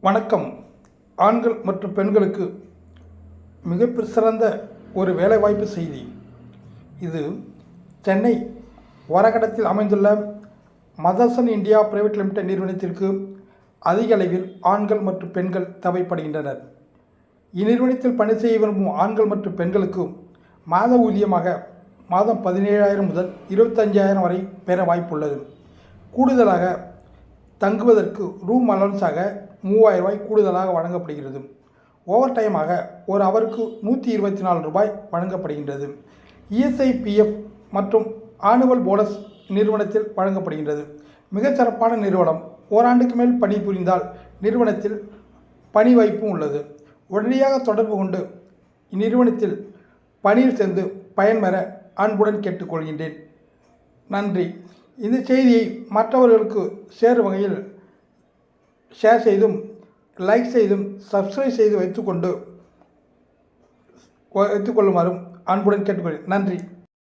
வணக்கம். ஆண்கள் மற்றும் பெண்களுக்கு மிக சிறந்த ஒரு வேலைவாய்ப்பு செய்தி. இது சென்னை வரகடத்தில் அமைந்துள்ள மதர்சன் இந்தியா பிரைவேட் லிமிடெட் நிறுவனத்திற்கு அதிக அளவில் ஆண்கள் மற்றும் பெண்கள் தேவைப்படுகின்றனர். இந்நிறுவனத்தில் பணி செய்ய விரும்பும் ஆண்கள் மற்றும் பெண்களுக்கு மாத ஊதியமாக மாதம் 17,000 முதல் 25,000 வரை பெற வாய்ப்புள்ளது. கூடுதலாக தங்குவதற்கு ரூம் அலவன்ஸாக 3,000 ரூபாய் கூடுதலாக வழங்கப்படுகிறது. ஓவர் டைமாக ஒரு அவருக்கு 124 ரூபாய் வழங்கப்படுகின்றது. ESIPF மற்றும் ஆனுவல் போனஸ் நிறுவனத்தில் வழங்கப்படுகின்றது. மிகச்சிறப்பான நிறுவனம். ஓராண்டுக்கு மேல் பணிபுரிந்தால் நிறுவனத்தில் பணி வாய்ப்பும் உள்ளது. உடனடியாக தொடர்பு கொண்டு இந்நிறுவனத்தில் பணியில் சேர்ந்து பயன்பெற அன்புடன் கேட்டுக்கொள்கின்றேன். நன்றி. இந்த செய்தியை மற்றவர்களுக்கு சேரும் வகையில் ஷேர் செய்தும் லைக் செய்தும் சப்ஸ்கிரைப் செய்து வைத்துக்கொள்ளுமாறும் அன்புடன் கேட்டுக்கொள்கிறேன். நன்றி.